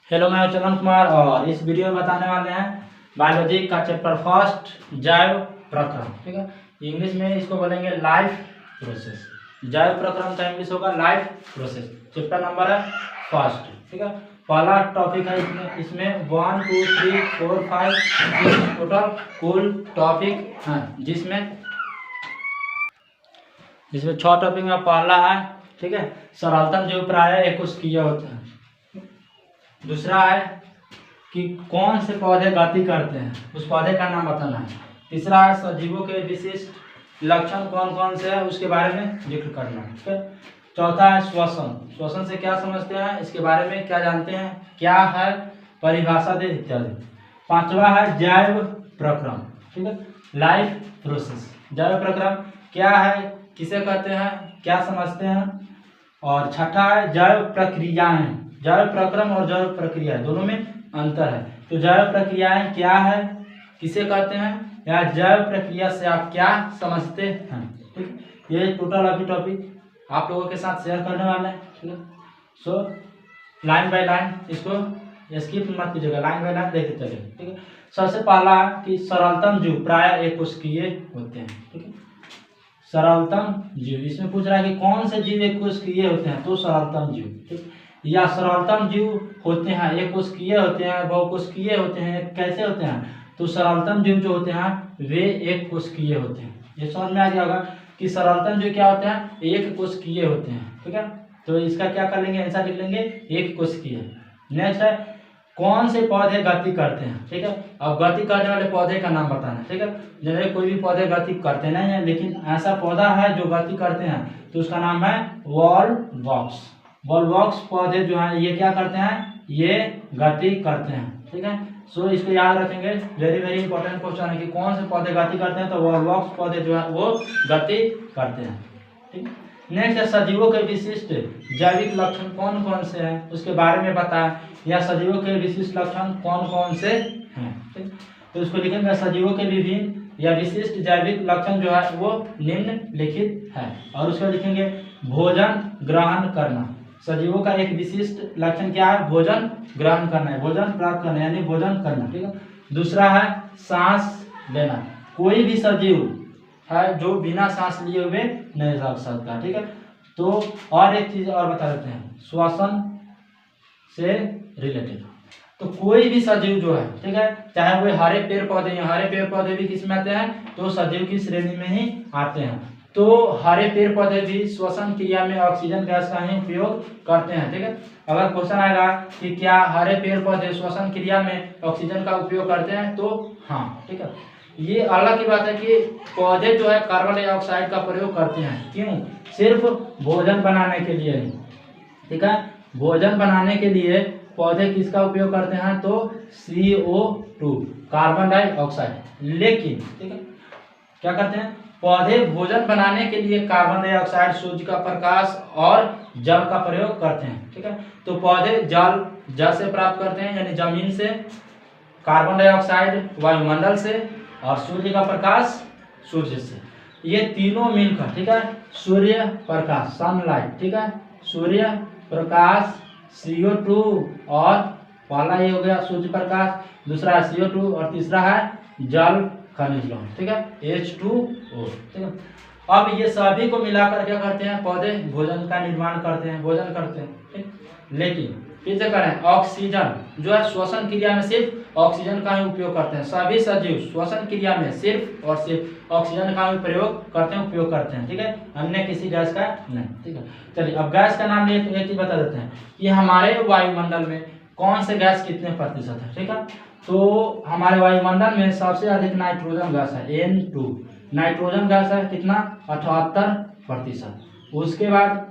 Hello, मैं चलन कुमार और इस वीडियो में बताने वाले हैं बायोलॉजी का चैप्टर फर्स्ट जैव प्रक्रम। ठीक है, इंग्लिश में इसको बोलेंगे लाइफ प्रोसेस। जैव प्रक्रम का इंग्लिश होगा लाइफ प्रोसेस। चैप्टर नंबर है फर्स्ट। ठीक है, पहला टॉपिक है इसमें 1 2 3 4 5 टोटल कुल टॉपिक है, जिसमें 6 टॉपिक में पहला है। ठीक है, सरलतम जो प्राय एकोष्कीय होते हैं। दूसरा है कि कौन से पौधे गति करते हैं, उस पौधे का नाम बताना है। तीसरा है सजीवों के विशिष्ट लक्षण कौन कौन से हैं, उसके बारे में जिक्र करना है। ठीक है, चौथा है श्वसन। श्वसन से क्या समझते हैं, इसके बारे में क्या जानते हैं, क्या है, परिभाषा दे इत्यादि। पांचवा है जैव प्रक्रम। ठीक है, लाइफ प्रोसेस। जैव प्रक्रम क्या है, किसे कहते हैं, क्या समझते हैं। और छठा है जैव प्रक्रियाएं। जैव प्रक्रम और जैव प्रक्रिया दोनों में अंतर है। तो जैव प्रक्रियाएं क्या है, किसे कहते हैं, या जैव प्रक्रिया से आप क्या समझते हैं। ठीक, ये टोटल अभी टॉपिक आप लोगों के साथ शेयर करने वाले हैं। ठीक है, सो लाइन बाय लाइन इसको स्किप मत कीजिएगा, लाइन बाय लाइन देखते चलिए। ठीक है, सबसे पहला कि सरलतम जीव प्राय एकोष्कीय होते हैं। ठीक है, सरलतम जीव, इसमें पूछ रहा है कि कौन से जीव एकोष्कीय होते हैं, तो सरलतम जीव। ठीक, या सरलतम जीव होते हैं एकोष्कीय होते हैं, बहुकोष्कीय होते हैं, कैसे होते हैं। तो सरलतम जीव जो होते हैं वे एक कोशिकीय होते हैं। ये समझ में आ गया होगा कि सरलतम जीव क्या होते हैं, एक कोशिकीय होते हैं। ठीक है, तो इसका क्या कर लेंगे, आंसर लिख लेंगे एक कोशिकीय। नेक्स्ट है कौन से पौधे गति करते हैं। ठीक है, अब गति करने वाले पौधे का नाम बताना है। ठीक है, जैसे कोई भी पौधे गति करते नहीं है, लेकिन ऐसा पौधा है जो गति करते हैं, तो उसका नाम है वॉलवॉक्स। वॉलवॉक्स पौधे जो हैं ये क्या करते हैं, ये गति करते हैं। ठीक है, सो इसको याद रखेंगे, वेरी वेरी इंपॉर्टेंट क्वेश्चन है कि कौन से पौधे गति करते हैं, तो वॉलवॉक्स पौधे जो है वो गति करते हैं। ठीक, नेक्स्ट है सजीवों के विशिष्ट जैविक लक्षण कौन कौन से हैं, उसके बारे में बताएं, या सजीवों के विशिष्ट लक्षण कौन कौन से हैं। ठीक, तो इसको लिखेंगे सजीवों के विभिन्न या विशिष्ट जैविक लक्षण जो है वो निम्नलिखित है। और उसको लिखेंगे भोजन ग्रहण करना। सजीवों का एक विशिष्ट लक्षण क्या है, भोजन ग्रहण करना है, भोजन प्राप्त करना यानी भोजन करना। ठीक है, दूसरा है सांस लेना। कोई भी सजीव है जो बिना सांस लिए हुए नहीं रह सकता। ठीक है, तो और एक चीज और बता देते हैं श्वसन से रिलेटेड। तो कोई भी सजीव जो है, ठीक है, चाहे वो हरे पेड़ पौधे हैं, हरे पेड़ पौधे भी किस में आते हैं, तो सजीव की श्रेणी में ही आते हैं। तो हरे पेड़ पौधे भी श्वसन क्रिया में ऑक्सीजन गैस का ही उपयोग करते हैं। ठीक है, अगर क्वेश्चन आएगा कि क्या हरे पेड़ पौधे श्वसन क्रिया में ऑक्सीजन का उपयोग करते हैं, तो हाँ। ठीक है, ये अलग की बात है कि पौधे जो है कार्बन डाइऑक्साइड का प्रयोग करते हैं। क्यों, सिर्फ भोजन बनाने के लिए। ठीक है, भोजन बनाने के लिए पौधे किसका उपयोग करते हैं, तो CO2 कार्बन डाइऑक्साइड। लेकिन ठीक है, क्या करते हैं, पौधे भोजन बनाने के लिए कार्बन डाइऑक्साइड, सूर्य का प्रकाश और जल का प्रयोग करते हैं। ठीक है, तो पौधे जल से प्राप्त करते हैं, यानी जमीन से, कार्बन डाइऑक्साइड वायुमंडल से, और सूर्य का प्रकाश सूर्य से। ये तीनों मिलकर, ठीक है, सूर्य प्रकाश सनलाइट, ठीक है, सूर्य प्रकाश CO2, और पहला ये हो गया सूर्य प्रकाश, दूसरा है CO2, और तीसरा है जल खनिज लवण। ठीक है, H2O। ठीक है, अब ये सभी को मिलाकर क्या करते हैं, पौधे भोजन का निर्माण करते हैं, भोजन करते हैं। ठीक, लेकिन फिर से करें, ऑक्सीजन जो है श्वसन क्रिया में सिर्फ ऑक्सीजन का ही उपयोग करते हैं। सभी सजीव श्वसन क्रिया में सिर्फ और सिर्फ ऑक्सीजन का ही प्रयोग करते हैं, उपयोग करते हैं। ठीक है, अन्य किसी गैस का नहीं। ठीक है, चलिए अब गैस का नाम एक चीज बता देते हैं कि हमारे वायुमंडल में कौन से गैस कितने प्रतिशत है। ठीक है, तो हमारे वायुमंडल में सबसे अधिक नाइट्रोजन गैस है, N2 नाइट्रोजन गैस है, कितना 78%। उसके बाद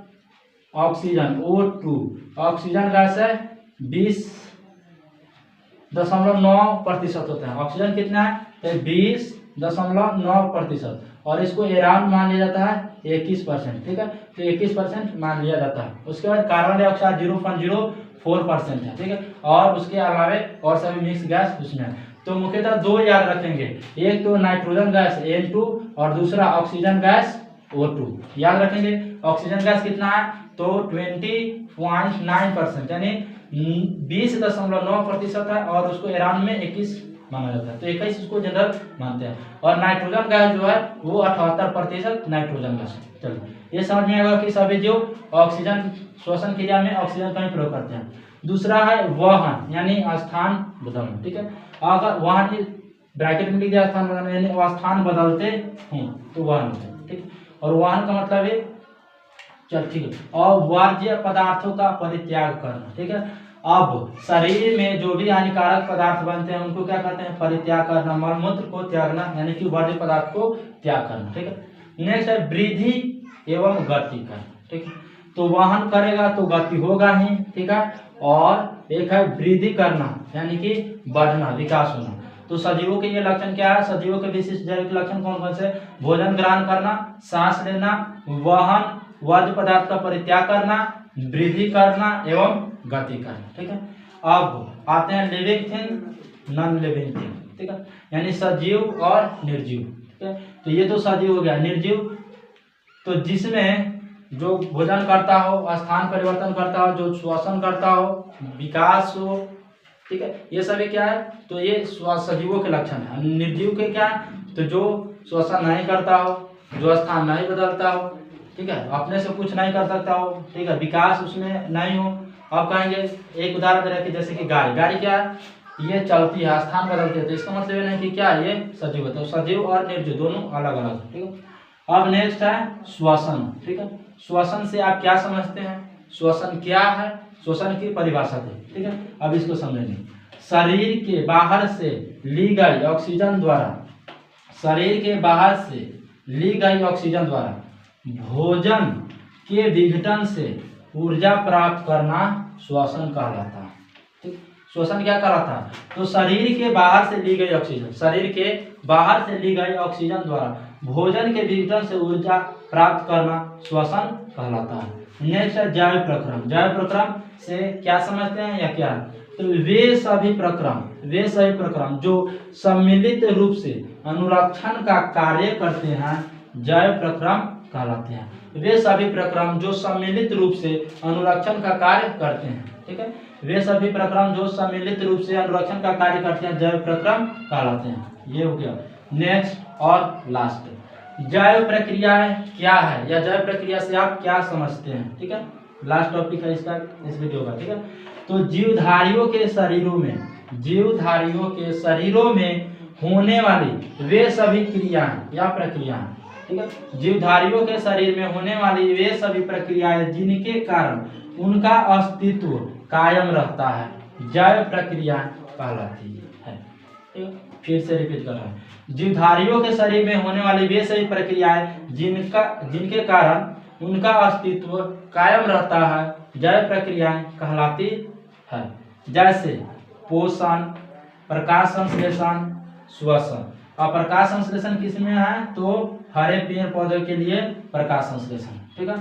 ऑक्सीजन O2 ऑक्सीजन गैस है 20.9% होता है। ऑक्सीजन कितना है, तो 20.9%, और इसको अराउंड मान लिया जाता है 21%। ठीक है, तो 21% मान लिया जाता है। उसके बाद कार्बन डाइऑक्साइड 0.04% है। ठीक है, और उसके अलावे और सभी मिक्स गैस उसमें है। तो मुख्यतः दो याद रखेंगे, एक तो नाइट्रोजन गैस N2 और दूसरा ऑक्सीजन गैस O2 याद रखेंगे। ऑक्सीजन गैस कितना है, तो 20.9% यानी 20.9% है, और उसको ईरान में 21 माना जाता है, तो 21 उसको जनरल मानते हैं। और नाइट्रोजन गैस जो है वो 78% नाइट्रोजन गैस है। चलो ये समझ में आएगा कि सभी जो ऑक्सीजन श्वसन क्रिया में ऑक्सीजन का ही प्रयोग करते हैं। दूसरा है वहन यानी स्थान बदलना, ठीक है। अगर वहन की ब्रैकेट में लिख दिया स्थान बदलना यानी स्थान बदलते हैं तो वहन होता है, ठीक। और वहन का मतलब है, चल ठीक है, और वर्ज्य पदार्थों का परित्याग करना, ठीक है। अब शरीर में जो भी हानिकारक पदार्थ बनते हैं उनको क्या करते हैं, परित्याग करना, मलमूत्र को त्यागना यानी कि वर्ज्य पदार्थ को त्याग करना, ठीक है। नेक्स्ट है वृद्धि एवं गति करना, ठीक है। तो वहन करेगा तो गति होगा ही, ठीक है। और एक है वृद्धि करना यानी कि बढ़ना, विकास होना। तो सजीवों के ये लक्षण क्या है, सजीवों के विशिष्ट जैविक लक्षण कौन कौन से, भोजन ग्रहण करना, सांस लेना, वहन, वर्ज्य पदार्थ का परित्याग करना, वृद्धि करना एवं गति करना, ठीक है। अब आते हैं living thing non living thing, ठीक है, यानी सजीव और निर्जीव, ठीक है। तो ये तो सजीव हो गया। निर्जीव तो जिसमें जो भोजन करता हो, स्थान परिवर्तन करता हो, जो श्वसन करता हो, विकास हो, ठीक है, ये सभी क्या है, तो ये सजीवों के लक्षण है। निर्जीव के क्या है, तो जो श्वसन नहीं करता हो, जो स्थान नहीं बदलता हो, ठीक है, अपने से कुछ नहीं कर सकता हो, ठीक है, विकास उसमें नहीं हो। अब कहेंगे एक उदाहरण दे रहे हैं कि जैसे कि गाड़ी, गाड़ी क्या है, ये चलती है, स्थान बदलती है, तो इसका मतलब ये नहीं कि क्या ये सजीव है। तो सजीव और निर्जीव दोनों अलग अलग है, ठीक है। अब नेक्स्ट है श्वसन, ठीक है। श्वसन से आप क्या समझते हैं, श्वसन क्या है, श्वसन की परिभाषा थी, ठीक है। अब इसको समझेंगे। शरीर के बाहर से ली गई ऑक्सीजन द्वारा, शरीर के बाहर से ली गई ऑक्सीजन द्वारा भोजन के विघटन से ऊर्जा प्राप्त करना श्वसन कहलाता है, ठीक। श्वसन क्या कहलाता है, तो शरीर के बाहर से ली गई ऑक्सीजन, शरीर के बाहर से ली गई ऑक्सीजन द्वारा भोजन के विघटन से ऊर्जा प्राप्त करना श्वसन कहलाता है। नेक्स्ट है जैव प्रक्रम। जैव प्रक्रम से क्या समझते हैं या क्या, तो वे सभी प्रक्रम जो सम्मिलित रूप से अनुरक्षण का कार्य करते हैं जैव प्रक्रम कहलाते हैं। वे सभी प्रक्रम जो सम्मिलित रूप से अनुरक्षण का कार्य करते हैं, ठीक है, वे सभी प्रक्रम जो सम्मिलित रूप से अनुरक्षण का कार्य करते हैं जैव प्रक्रम कहलाते हैं। ये हो गया। नेक्स्ट और लास्ट, जैव प्रक्रियाएं क्या है या जैव प्रक्रिया से आप क्या समझते हैं, ठीक है। लास्ट टॉपिक है इसका, इस वीडियो का, ठीक है। तो जीवधारियों के शरीरों में होने वाली वे सभी क्रियाएं या प्रक्रियाएं, ठीक है, जीवधारियों के शरीर में होने वाली वे सभी प्रक्रियाएं जिनके कारण उनका अस्तित्व कायम रहता है जैव प्रक्रियाएं कहलाती है, ठीक है। फिर से रिपीट कर रहा हूं, जीवधारियों के शरीर में होने वाली वे सभी प्रक्रियाएं जिनके कारण उनका अस्तित्व कायम रहता है जैव प्रक्रियाएं कहलाती है। जैसे पोषण, प्रकाश संश्लेषण, श्वसन। अब प्रकाश संश्लेषण किसमें है, तो हरे पेड़ पौधे के लिए प्रकाश संश्लेषण, ठीक है।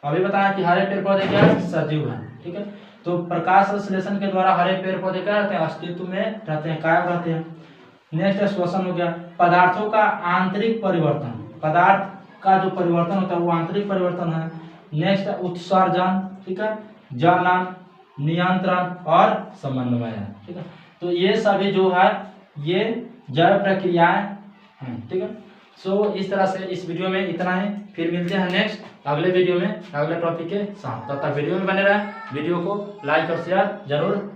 अभी बताया कि हरे पेड़ पौधे क्या है, सजीव है, ठीक है। तो प्रकाश संश्लेषण के द्वारा हरे पेड़ पौधे क्या रहते हैं, अस्तित्व में रहते हैं, कायम रहते हैं। नेक्स्ट श्वसन हो गया, पदार्थों का आंतरिक परिवर्तन, पदार्थ का जो परिवर्तन होता है वो आंतरिक परिवर्तन है। नेक्स्ट उत्सर्जन, ठीक है, जनन, नियंत्रण और समन्वय है, ठीक है। तो ये सभी जो है ये जैव प्रक्रियाएं हैं, ठीक है। सो इस तरह से इस वीडियो में इतना ही, फिर मिलते हैं नेक्स्ट अगले वीडियो में अगले टॉपिक के साथ। तब तक वीडियो में बने रहें, वीडियो को लाइक और शेयर जरूर